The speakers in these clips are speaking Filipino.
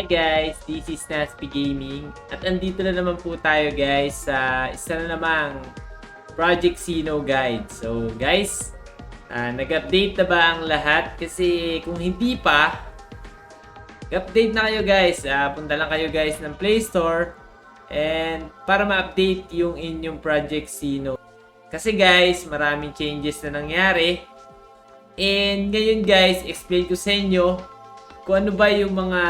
Hi guys, this is Nasby Gaming at andito na naman po tayo guys sa isa na namang Project Sino guide. So guys, nag-update na ba ang lahat? Kasi kung hindi pa, update na kayo guys. Punta lang kayo guys ng Play Store and para ma-update yung inyong Project Sino. Kasi guys, maraming changes na nangyari. And ngayon guys, explain ko sa inyo kung ano ba yung mga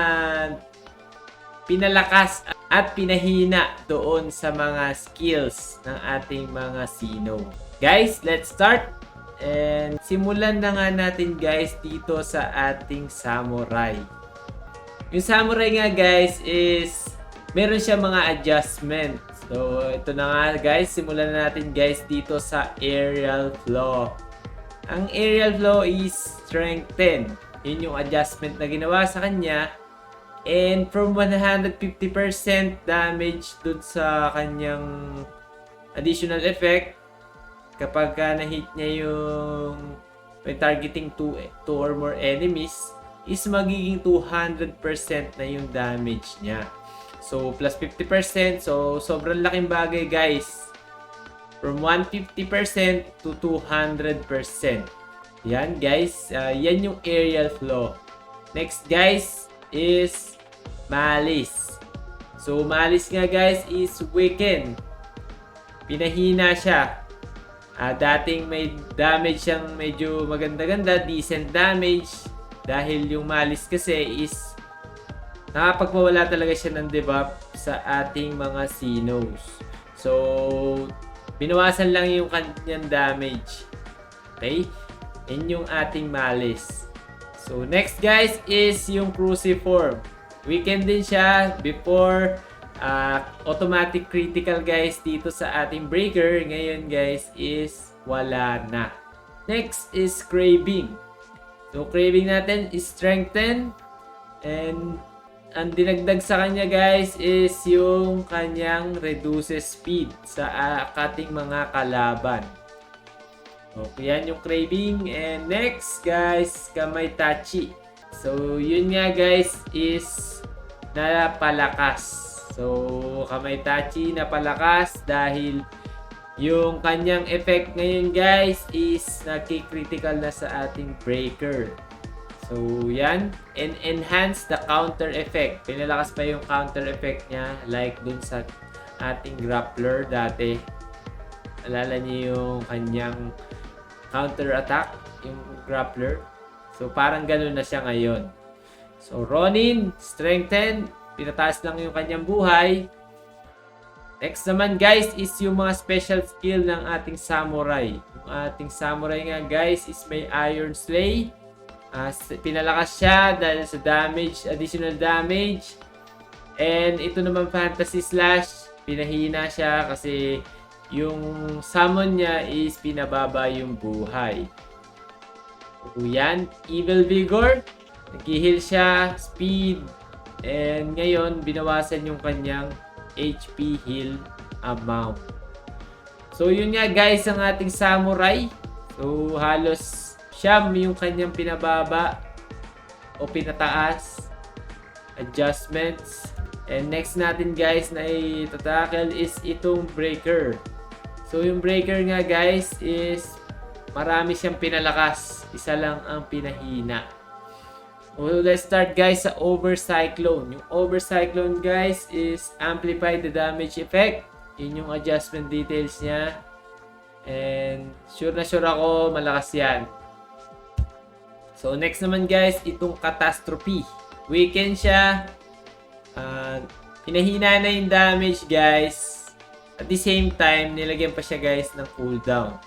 pinalakas at pinahina doon sa mga skills ng ating mga Sino. Guys, let's start! And simulan na nga natin guys dito sa ating Samurai. Yung Samurai nga guys is meron siya mga adjustment. So ito na nga guys, simulan na natin guys dito sa Aerial Flow. Ang Aerial Flow is Strength 10. Yun yung adjustment na ginawa sa kanya. And from 150% damage dun sa kanyang additional effect, kapag na-hit niya yung when targeting 2 or more enemies, is magiging 200% na yung damage niya. So plus 50%, so sobrang laking bagay guys. From 150% to 200%. Yan guys, yan yung Aerial Flow. Next guys is Malice. So Malice nga guys is Weaken. Pinahina siya. Dating may damage siyang medyo maganda-ganda, decent damage. Dahil yung Malice kasi is nakapagpawala talaga siya ng debuff sa ating mga Sinos. So binawasan lang yung kanyang damage. Okay? Yan yung ating Malice. So next guys is yung Cruciform. Weaken din siya before automatic critical guys dito sa ating Breaker. Ngayon guys is wala na. Next is Craving. So Craving natin is Strength 10. And ang dinagdag sa kanya guys is yung kanyang reduces speed sa ating mga kalaban. Okay, yan yung Craving. And next guys, Kamay Tachi. So yun nga guys is napalakas. So Kamay Tachi napalakas dahil yung kanyang effect ngayon guys is naki-critical na sa ating Breaker. So yan, and enhance the counter effect. Pinalakas pa yung counter effect niya like dun sa ating Grappler dati. Alala niyo yung kanyang counter attack, yung Grappler. So parang ganoon na siya ngayon. So Ronin, Strength 10, pinataas lang yung kanyang buhay. Next naman guys is yung mga special skill ng ating Samurai. Yung ating Samurai nga guys is may Iron Slay. Pinalakas siya dahil sa damage, additional damage. And ito naman Fantasy Slash, pinahina siya kasi yung summon niya is pinababa yung buhay. So yan, Evil Vigor, nag-heal siya, speed, and ngayon binawasan yung kanyang HP heal amount. So yun nga guys ang ating Samurai. So halos siyam yung kanyang pinababa o pinataas adjustments. And next natin guys na itatackle is itong Breaker. So yung Breaker nga guys is marami siyang pinalakas, isa lang ang pinahina. So let's start guys sa Overcyclone. Yung Overcyclone guys is amplify the damage effect. Yun yung adjustment details niya. And sure na sure ako malakas yan. So next naman guys, itong Catastrophe. Weaken siya. pinahina na yung damage guys. At the same time, nilagyan pa siya guys ng cooldown.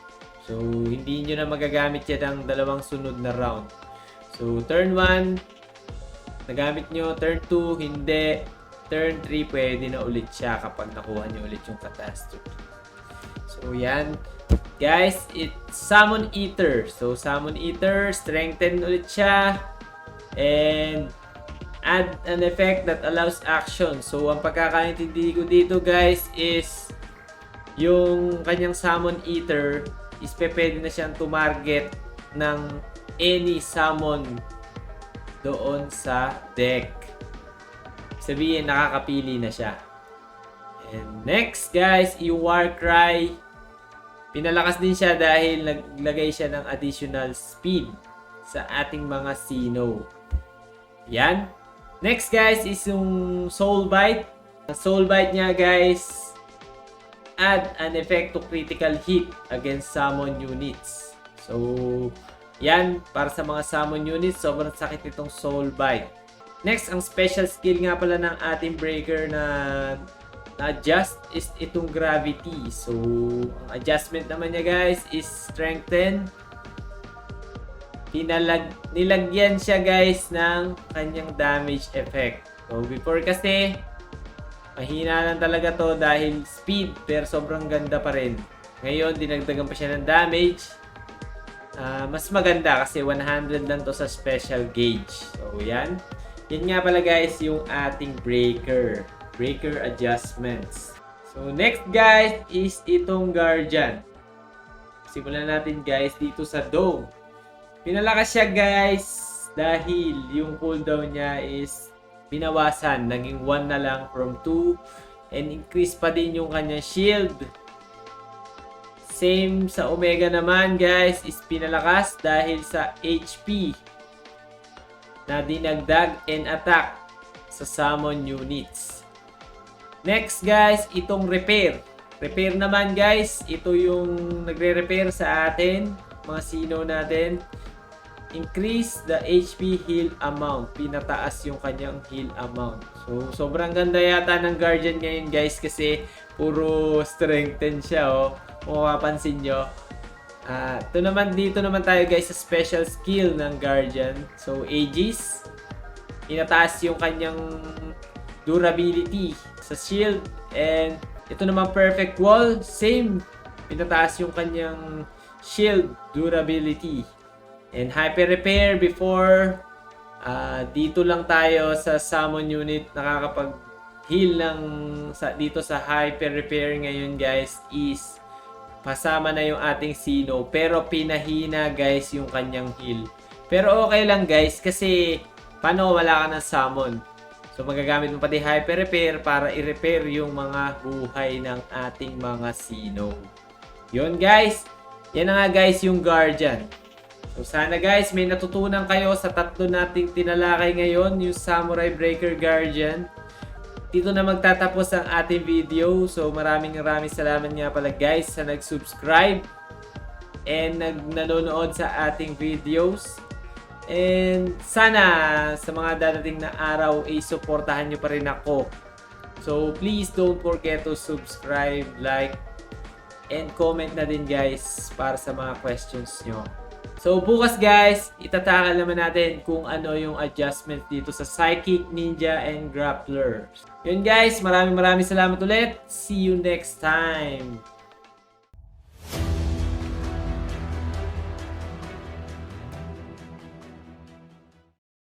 So, hindi nyo na magagamit yan ng dalawang sunod na round. So, turn 1, nagamit nyo. Turn 2, hindi. Turn 3, pwede na ulit siya kapag nakuha nyo ulit yung catastrophe. So, yan. Guys, it's Summon Eater. So, Summon Eater, strengthen ulit siya. And add an effect that allows action. So, ang pagkakaintindi ko dito guys is yung kanyang Summon Eater is pwede na siyang tumarget ng any summon doon sa deck. Sabihin, nakakapili na siya. And next guys, yung Warcry. Pinalakas din siya dahil naglagay siya ng additional speed sa ating mga Sinnoh. Yan. Next guys is yung Soul Bite. Ang Soul Bite niya guys, add an effect to critical hit against summon units. So, yan. Para sa mga summon units, sobrang sakit itong Soul Bite. Next, ang special skill nga pala ng ating breaker na adjust is itong gravity. So, ang adjustment naman niya guys is strengthen. Nilagyan siya guys ng kanyang damage effect. So, before kasi, mahina lang talaga to dahil speed, pero sobrang ganda pa rin. Ngayon, dinagdagan pa siya ng damage. Mas maganda kasi 100 lang to sa special gauge. So, yan. Yan nga pala guys yung ating breaker. Breaker adjustments. So, next guys is itong Guardian. Simulan natin guys dito sa Dome. Pinalakas siya guys dahil yung cooldown niya is binawasan. Naging 1 na lang from 2. And increase pa din yung kanyang shield. Same sa Omega naman guys is pinalakas dahil sa HP na dinagdag and attack sa summon units. Next guys, itong Repair. Repair naman guys, ito yung nagre-repair sa atin, mga Sinnoh natin. Increase the HP heal amount. Pinataas yung kanyang heal amount. So, sobrang ganda yata ng Guardian ngayon guys kasi puro strengthen siya oh. Kung mapapansin nyo. Dito naman tayo guys sa special skill ng Guardian. So, Aegis. Pinataas yung kanyang durability sa shield. And ito naman Perfect Wall. Same. Pinataas yung kanyang shield durability. And Hyper Repair before, dito lang tayo sa summon unit nakakapag-heal dito sa Hyper Repair ngayon guys is pasama na yung ating Sinnoh pero pinahina guys yung kanyang heal. Pero okay lang guys kasi paano wala ka ng summon? So magagamit mo pati Hyper Repair para i-repair yung mga buhay ng ating mga Sinnoh. Yun guys, yan na nga guys yung Guardian. So sana guys may natutunan kayo sa tatlo nating tinalakay ngayon, yung Samurai Breaker Guardian. Dito na magtatapos ang ating video. So maraming salamat nga pala guys sa nag-subscribe and nanonood sa ating videos. And sana sa mga dadating na araw ay suportahan nyo pa rin ako. So please don't forget to subscribe, like, and comment na din guys para sa mga questions nyo. So bukas guys, itatakal naman natin kung ano yung adjustment dito sa Psychic, Ninja, and Grappler. Yun guys, maraming salamat ulit. See you next time.